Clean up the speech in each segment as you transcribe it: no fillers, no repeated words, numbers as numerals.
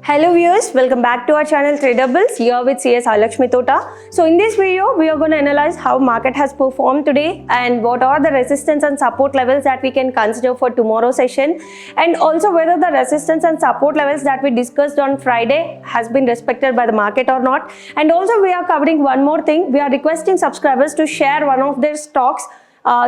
Hello viewers, welcome back to our channel Tradables, here with CS Lakshmi Tota. So in this video, we are going to analyze how market has performed today and what are the resistance and support levels that we can consider for tomorrow's session, and also whether the resistance and support levels that we discussed on Friday has been respected by the market or not. And also we are covering one more thing. We are requesting subscribers to share one of their stocks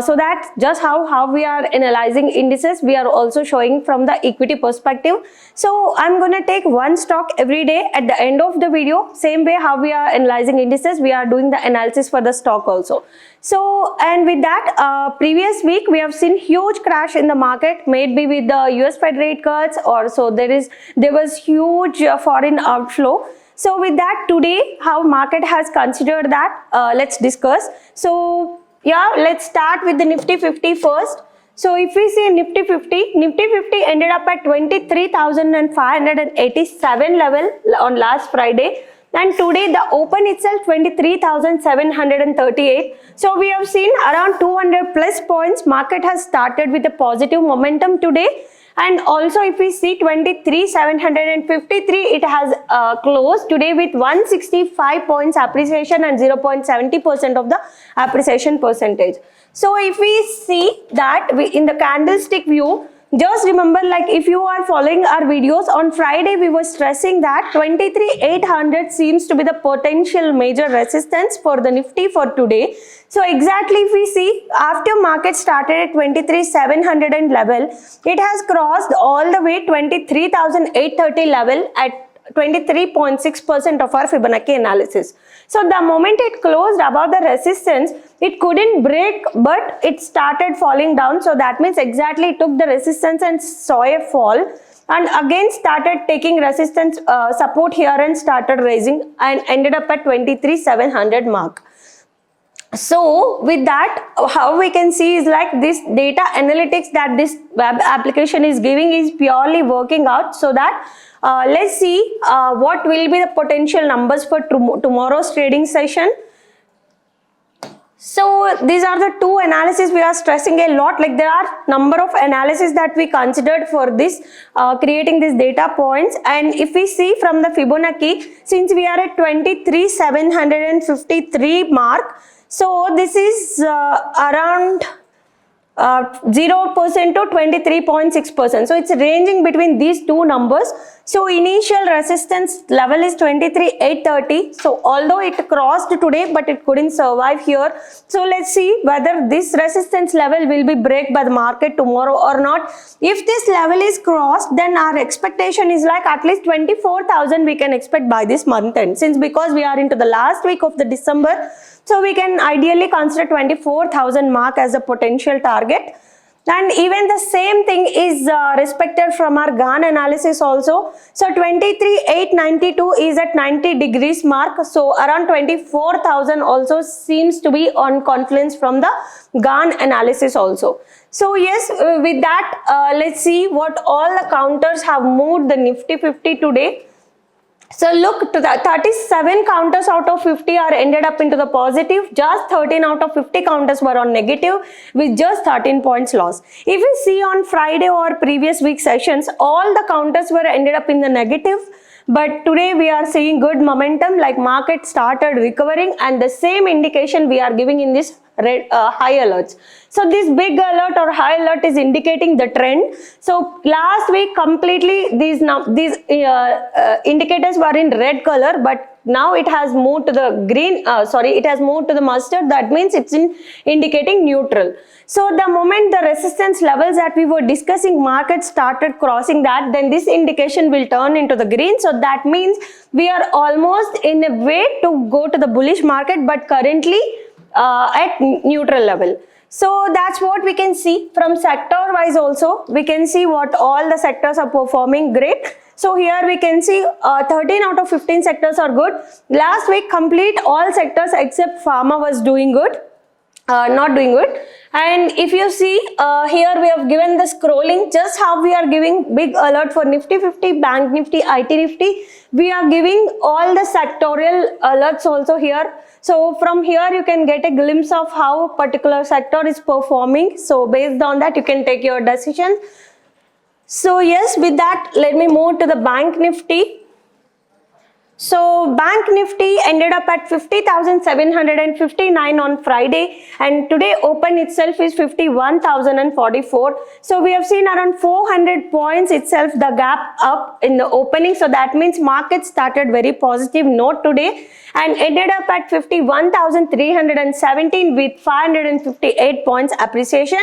so that just how we are analyzing indices, we are also showing from the equity perspective. So I'm going to take one stock every day at the end of the video. Same way how we are analyzing indices, we are doing the analysis for the stock also. So, and with that, previous week we have seen huge crash in the market, maybe with the US Fed rate cuts, or so there was huge foreign outflow. So with that, today how market has considered that, let's discuss. So yeah, let's start with the Nifty 50 first. So if we see Nifty 50 ended up at 23,587 level on last Friday, and today the open itself 23,738. So we have seen around 200 plus points. Market has started with a positive momentum today. And also if we see 23,753, it has closed today with 165 points appreciation and 0.70% of the appreciation percentage. So if we see that in the candlestick view, just remember, like if you are following our videos, on Friday we were stressing that 23,800 seems to be the potential major resistance for the Nifty for today. So exactly if we see, after market started at 23,700 level, it has crossed all the way 23,830 level at 23.6% of our Fibonacci analysis. So the moment it closed above the resistance, it couldn't break, but it started falling down. So that means exactly it took the resistance and saw a fall, and again started taking resistance support here and started raising and ended up at 23,700 mark. So with that, how we can see is like this data analytics that this web application is giving is purely working out, so that let's see what will be the potential numbers for tomorrow's trading session. So these are the two analyses we are stressing a lot. Like there are number of analysis that we considered for this creating these data points. And if we see from the Fibonacci, since we are at 23,753 mark, so this is around 0% to 23.6%. So it's ranging between these two numbers. So initial resistance level is 23,830. So although it crossed today, but it couldn't survive here. So let's see whether this resistance level will be break by the market tomorrow or not. If this level is crossed, then our expectation is like at least 24,000 we can expect by this month end. Since because we are into the last week of the December, so we can ideally consider 24,000 mark as a potential target. And even the same thing is respected from our GAN analysis also. So 23,892 is at 90 degrees mark. So around 24,000 also seems to be on confluence from the GAN analysis also. So yes, with that, let's see what all the counters have moved the Nifty 50 today. So look to that, 37 counters out of 50 are ended up into the positive. Just 13 out of 50 counters were on negative with just 13 points loss. If we see on Friday or previous week sessions, all the counters were ended up in the negative. But today we are seeing good momentum, like market started recovering, and the same indication we are giving in this high alerts. So this big alert or high alert is indicating the trend. So last week completely these indicators were in red color, but now it has moved to the green, it has moved to the mustard. That means it's indicating neutral. So the moment the resistance levels that we were discussing, market started crossing that, then this indication will turn into the green. So that means we are almost in a way to go to the bullish market, but currently at neutral level. So that's what we can see. From sector wise also, we can see what all the sectors are performing great. So here we can see 13 out of 15 sectors are good. Last week complete all sectors except pharma was doing good, not doing good. And if you see here we have given the scrolling, just how we are giving big alert for Nifty 50, Bank Nifty, IT Nifty, we are giving all the sectorial alerts also here. So from here you can get a glimpse of how particular sector is performing. So based on that you can take your decision. So yes, with that let me move to the Bank Nifty. So Bank Nifty ended up at 50,759 on Friday, and today open itself is 51,044. So we have seen around 400 points itself the gap up in the opening. So that means market started very positive note today and ended up at 51,317 with 558 points appreciation.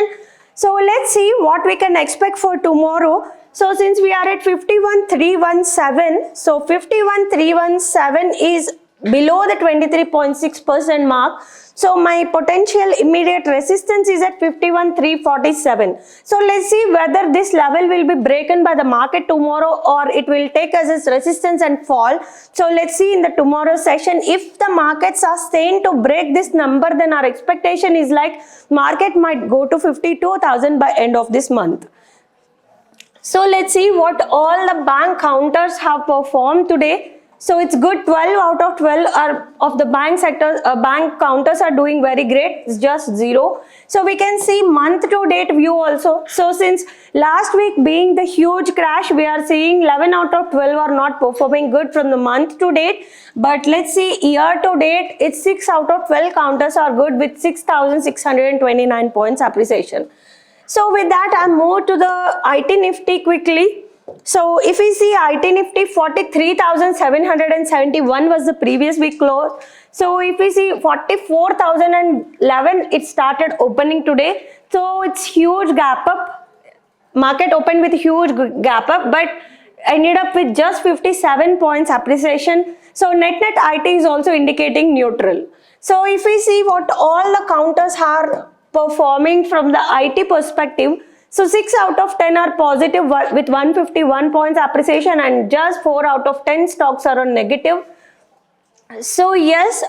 So let's see what we can expect for tomorrow. So since we are at 51,317, so 51,317 is below the 23.6% mark. So my potential immediate resistance is at 51,347. So let's see whether this level will be broken by the market tomorrow or it will take us as resistance and fall. So let's see in the tomorrow session. If the markets are staying to break this number, then our expectation is like market might go to 52,000 by end of this month. So let's see what all the bank counters have performed today. So it's good, 12 out of 12 of the bank sectors, bank counters are doing very great. It's just 0. So we can see month to date view also. So since last week being the huge crash, we are seeing 11 out of 12 are not performing good from the month to date. But let's see year to date, it's 6 out of 12 counters are good with 6,629 points appreciation. So with that, I move to the IT Nifty quickly. So if we see IT Nifty, 43,771 was the previous week close. So if we see 44,011, it started opening today. So it's huge gap up. Market opened with huge gap up, but ended up with just 57 points appreciation. So net IT is also indicating neutral. So if we see what all the counters are performing from the IT perspective, so 6 out of 10 are positive with 151 points appreciation and just 4 out of 10 stocks are on negative. So yes,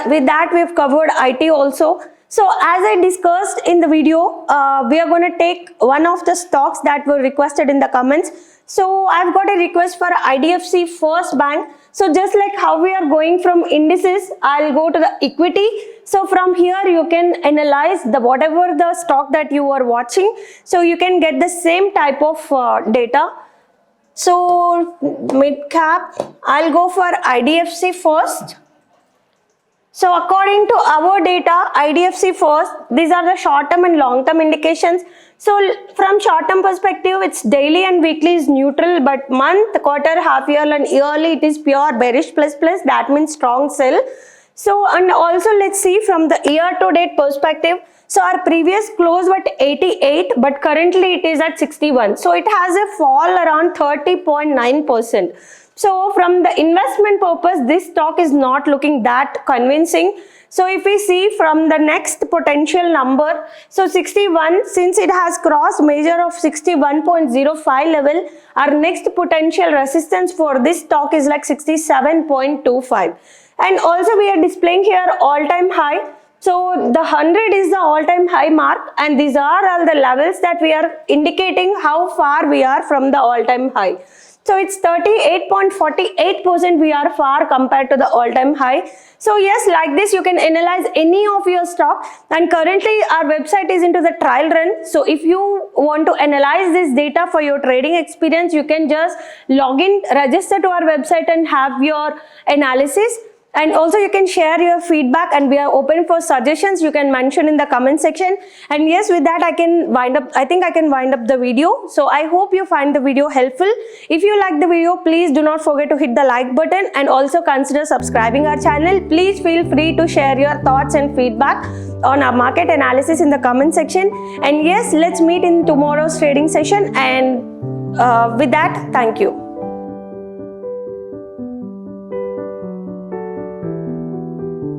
with that we've covered IT also. So as I discussed in the video, we are going to take one of the stocks that were requested in the comments. So I've got a request for IDFC First Bank. So just like how we are going from indices, I'll go to the equity. So from here you can analyze the whatever the stock that you are watching. So you can get the same type of data. So mid cap, I'll go for IDFC first. So according to our data, IDFC first, these are the short term and long term indications. So from short term perspective, it's daily and weekly is neutral, but month, quarter, half year and yearly it is pure bearish plus. That means strong sell. So and also let's see from the year to date perspective. So our previous close was 88, but currently it is at 61. So it has a fall around 30.9%. So from the investment purpose, this stock is not looking that convincing. So if we see from the next potential number, so 61, since it has crossed measure of 61.05 level, our next potential resistance for this stock is like 67.25. And also we are displaying here all-time high. So the 100 is the all-time high mark, and these are all the levels that we are indicating how far we are from the all-time high. So it's 38.48% we are far compared to the all-time high. So yes, like this you can analyze any of your stock, and currently our website is into the trial run. So if you want to analyze this data for your trading experience, you can just log in, register to our website and have your analysis. And also you can share your feedback, and we are open for suggestions. You can mention in the comment section. And yes, with that I can wind up, I think I can wind up the video. So I hope you find the video helpful. If you like the video, please do not forget to hit the like button and also consider subscribing our channel. Please feel free to share your thoughts and feedback on our market analysis in the comment section. And yes, let's meet in tomorrow's trading session. And with that, thank you.